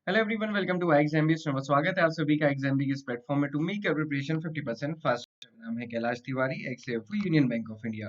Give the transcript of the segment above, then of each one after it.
Hello everyone, welcome to exam स्वागत है आप सभी का एग्जाम की इस प्लेटफॉर्म में to make your preparation 50% fast. नाम है Kailash Tiwari, ex Union Bank of India.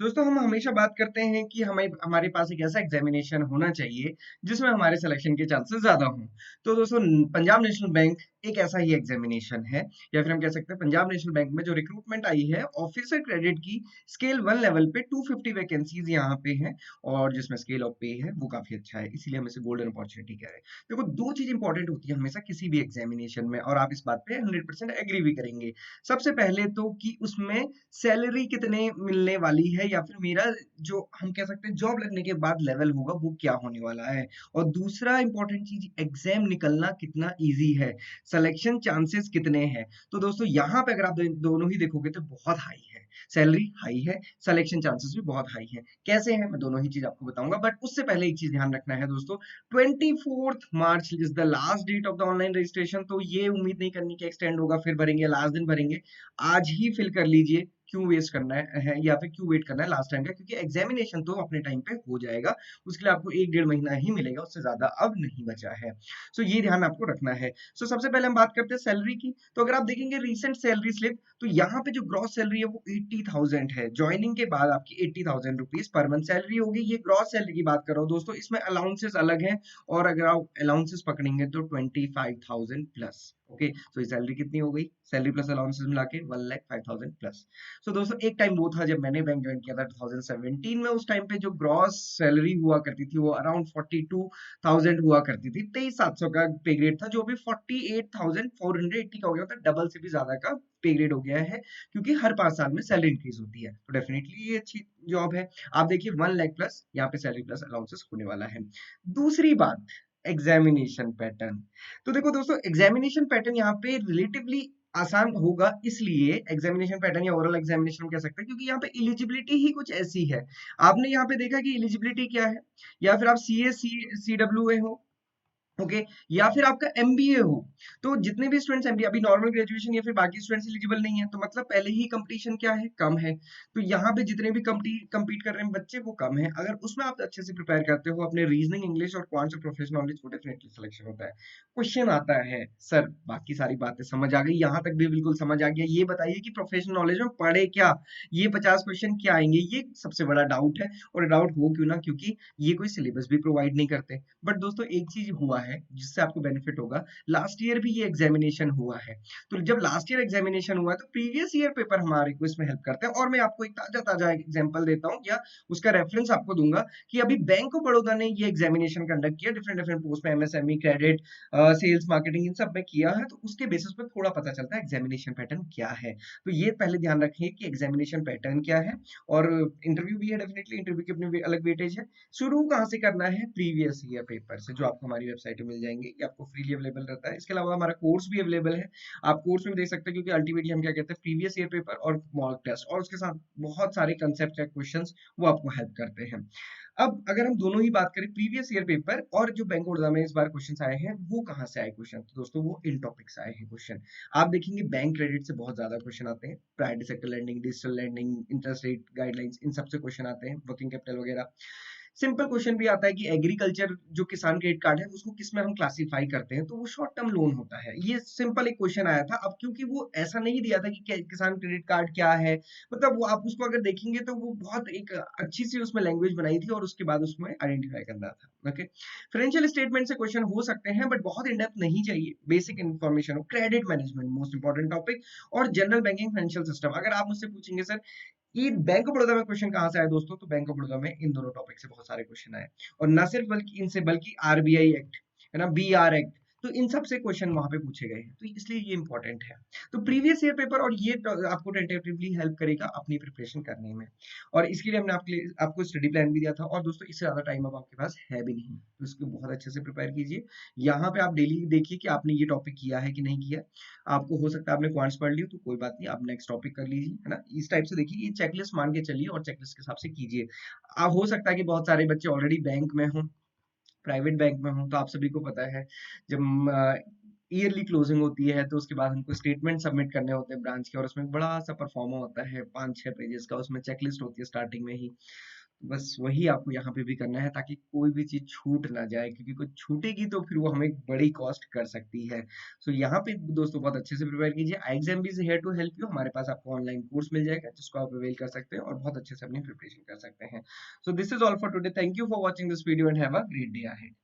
दोस्तों, हम हमेशा बात करते हैं कि हमें हमारे पास एक ऐसा एग्जामिनेशन होना चाहिए जिसमें हमारे सिलेक्शन के चांसेस ज्यादा हों। तो दोस्तों, पंजाब नेशनल बैंक एक ऐसा ही एग्जामिनेशन है, या फिर हम कह सकते हैं पंजाब नेशनल बैंक में जो रिक्रूटमेंट आई है ऑफिसर क्रेडिट की स्केल 1 लेवल पे 250 वैकेंसीज यहाँ पे हैं, और जिसमें स्केल ऑफ पे है वो काफी अच्छा है, इसीलिए हम इसे गोल्डन अपॉर्चुनिटी कह रहे हैं। देखो, दो चीज इंपॉर्टेंट होती है हमेशा किसी भी एग्जामिनेशन में, और आप इस बात पे 100% एग्री भी करेंगे। सबसे पहले तो कि उसमें सैलरी कितने मिलने वाली है, या फिर मेरा जो हम कह सकते हैं जॉब लगने के बाद लेवल होगा वो क्या होने वाला है। और दूसरा इंपॉर्टेंट चीज, एग्जाम निकलना कितना इजी है, सिलेक्शन चांसेस कितने हैं। तो दोस्तों, यहाँ पे अगर आप दोनों ही देखोगे तो बहुत हाई है, सैलरी हाई है, सिलेक्शन चांसेस भी बहुत हाई है। कैसे हैं मैं दोनों ही चीज आपको बताऊंगा, बट उससे पहले एक चीज ध्यान रखना है दोस्तों। 24 March is the last date of the online registration. तो ये उम्मीद नहीं करनी कि एक्सटेंड होगा फिर भरेंगे, लास्ट दिन भरेंगे। आज ही फिल कर लीजिए, क्यों वेस्ट करना है या फिर क्यों वेट करना है लास्ट टाइम का, क्योंकि एग्जामिनेशन तो अपने टाइम पे हो जाएगा। उसके लिए आपको 1 डेढ़ महीना ही मिलेगा, उससे ज्यादा अब नहीं बचा है। सो ये ध्यान आपको रखना है। सो सबसे पहले हम बात करते हैं सैलरी की। तो अगर आप देखेंगे रिसेंट सैलरी स्लिप, तो यहाँ पे जो ग्रॉस सैलरी है वो 80,000 है। ज्वाइनिंग के बाद आपकी 80,000 रुपीज पर मंथ सैलरी होगी। ये ग्रॉस सैलरी की बात कर रहा हूँ दोस्तों, इसमें अलाउंसेस अलग हैं, और अगर आप अलाउंसेस पकड़ेंगे तो 25,000 प्लस। ओके, तो ये सैलरी कितनी हो गई, सैलरी प्लस अलाउंसेस मिला के 1,05,000 प्लस। सो दोस्तों, एक टाइम वो था जब मैंने बैंक ज्वाइन किया था 2017 में। उस टाइम पे जो ग्रॉस सैलरी हुआ करती थी वो अराउंड 42,000 हुआ करती थी। 23,700 का पे ग्रेड था, जो अभी 48,480 का हो गया, मतलब डबल से भी ज्यादा का पे ग्रेड हो गया है, क्योंकि हर 5 साल में सैलरी इंक्रीज होती है। तो डेफिनेटली ये अच्छी जॉब है। आप देखिए 1 लाख प्लस यहाँ पे सैलरी प्लस अलाउंसेस होने वाला है। दूसरी बात, एग्जामिनेशन पैटर्न। तो देखो दोस्तों, एग्जामिनेशन पैटर्न यहाँ पे रिलेटिवली आसान होगा, इसलिए एग्जामिनेशन पैटर्न या ओरल एग्जामिनेशन हम कह सकते हैं, क्योंकि यहाँ पे एलिजिबिलिटी ही कुछ ऐसी है। आपने यहाँ पे देखा कि एलिजिबिलिटी क्या है, या फिर आप CA CWA हो, ओके, या फिर आपका एमबीए हो। तो जितने भी स्टूडेंट्स एमबीए, अभी नॉर्मल ग्रेजुएशन या फिर बाकी स्टूडेंट्स एलिजिबल नहीं है, तो मतलब पहले ही कंपटीशन क्या है, कम है। तो यहाँ पे जितने भी compete कर रहे हैं बच्चे वो कम है। अगर उसमें आप अच्छे से प्रिपेयर करते हो अपने रीजनिंग, इंग्लिश और क्वांट से प्रोफेशनल नॉलेज, को डेफिनेटली सिलेक्शन होता है। क्वेश्चन आता है, सर बाकी सारी बातें समझ आ गई, यहाँ तक भी बिल्कुल समझ आ गया, ये बताइए कि प्रोफेशनल नॉलेज में पढ़े क्या, ये 50 क्वेश्चन क्या आएंगे, ये सबसे बड़ा डाउट है। और डाउट हो क्यों ना, क्योंकि ये कोई सिलेबस भी प्रोवाइड नहीं करते। बट दोस्तों, एक चीज हुआ है जिससे आपको बेनिफिट होगा, लास्ट ईयर भी ये एग्जामिनेशन हुआ है। तो जब लास्ट ईयर एग्जामिनेशन हुआ है तो प्रीवियस ईयर पेपर हमारे को इसमें हेल्प करते हैं। और मैं आपको एक ताजा ताजा एग्जांपल देता हूँ, या उसका रेफरेंस आपको दूंगा, कि अभी बैंक ऑफ बड़ौदा ने ये एग्जामिनेशन कंडक्ट किया डिफरेंट डिफरेंट पोस्ट में, एमएसएमई, क्रेडिट, सेल्स, मार्केटिंग, इन सब में किया है। तो उसके बेसिस पे थोड़ा पता चलता है एग्जामिनेशन पैटर्न क्या है। तो ये पहले ध्यान रखिए कि एग्जामिनेशन पैटर्न क्या है। और इंटरव्यू भी है, डेफिनेटली इंटरव्यू की अपनी अलग वेटेज है। शुरू कहाँ से करना है, प्रीवियस ईयर पेपर से, जो आपको हमारी वेबसाइट पे मिल जाएंगे, ये आपको फ्रीली अवेलेबल रहता है। इसके अलावा हमारा कोर्स भी अवेलेबल है, आप कोर्स में भी देख सकते हैं, क्योंकि अल्टीमेटली हम क्या कहते हैं, प्रीवियस ईयर पेपर और मॉक टेस्ट, और उसके साथ बहुत सारे कंसेप्ट या क्वेश्चंस वो आपको हेल्प करते हैं। अब अगर हम दोनों ही बात करें, प्रीवियस ईयर पेपर और जो बैंक ऑफ बड़ौदा में इस बार क्वेश्चंस आए हैं, वो कहाँ से आए क्वेश्चन, तो दोस्तों वो इन टॉपिक से आए हैं क्वेश्चन। आप देखेंगे बैंक क्रेडिट से बहुत ज्यादा क्वेश्चन आते हैं, private sector lending, digital lending, interest rate guidelines, इन सबसे क्वेश्चन आते हैं, वर्किंग कैपिटल वगैरह। सिंपल क्वेश्चन भी आता है कि एग्रीकल्चर जो किसान क्रेडिट कार्ड है उसको किस में हम क्लासिफाई करते हैं, तो वो शॉर्ट टर्म लोन होता है। ये सिंपल एक क्वेश्चन आया था। अब क्योंकि वो ऐसा नहीं दिया था कि किसान क्रेडिट कार्ड क्या है, मतलब वो आप उसको अगर देखेंगे तो वो बहुत एक अच्छी सी उसमें लैंग्वेज बनाई थी, और उसके बाद उसमें आइडेंटिफाई करना था। ओके, फाइनेंशियल स्टेटमेंट से क्वेश्चन हो सकते हैं, बट बहुत इन डेप्थ नहीं चाहिए, बेसिक इन्फॉर्मेशन हो। Credit management most important topic, और जनरल बैंकिंग फाइनेंशियल सिस्टम। अगर आप मुझसे पूछेंगे सर ये बैंक ऑफ बड़ौदा में क्वेश्चन कहाँ से आए, दोस्तों तो बैंक ऑफ बड़ौदा में इन दोनों टॉपिक से बहुत सारे क्वेश्चन आए। और न सिर्फ बल्कि इनसे, बल्कि आरबीआई एक्ट है ना, बीआर एक्ट, तो इन सब से क्वेश्चन वहां पे पूछे गए हैं, तो इसलिए ये इंपॉर्टेंट है। तो प्रीवियस ईयर पेपर, और ये आपको टेंटेटिवली हेल्प करेगा अपनी प्रिपरेशन करने में। और इसके लिए हमने आपको स्टडी प्लान भी दिया था। और दोस्तों, इससे ज्यादा टाइम अब आपके पास है भी नहीं, तो इसको बहुत अच्छे से प्रिपेयर कीजिए। यहाँ पे आप डेली देखिए कि आपने ये टॉपिक किया है कि नहीं किया। आपको हो सकता है आपने क्वांट्स पढ़ ली हो, तो कोई बात नहीं, आप नेक्स्ट टॉपिक कर लीजिए, है ना। इस टाइप से देखिए, ये चेकलिस्ट मान के चलिए और चेकलिस्ट के हिसाब से कीजिए। हो सकता है कि बहुत सारे बच्चे ऑलरेडी बैंक में हों, प्राइवेट बैंक में हों, तो आप सभी को पता है जब ईयरली क्लोजिंग होती है तो उसके बाद हमको स्टेटमेंट सबमिट करने होते हैं ब्रांच के, और उसमें बड़ा सा परफॉर्मा होता है 5-6 पेजेस का, उसमें चेकलिस्ट होती है स्टार्टिंग में ही। बस वही आपको यहाँ पे भी करना है ताकि कोई भी चीज़ छूट ना जाए, क्योंकि कुछ छूटेगी तो फिर वो हमें बड़ी कॉस्ट कर सकती है। सो यहाँ पे दोस्तों बहुत अच्छे से प्रिपेयर कीजिए। iExam is here to help you। हमारे पास आपको ऑनलाइन कोर्स मिल जाएगा जिसको आप अवेल कर सकते हैं और बहुत अच्छे से अपनी प्रिपरेशन कर सकते हैं। So this is all for today. Thank you for watching this video and have a great day ahead.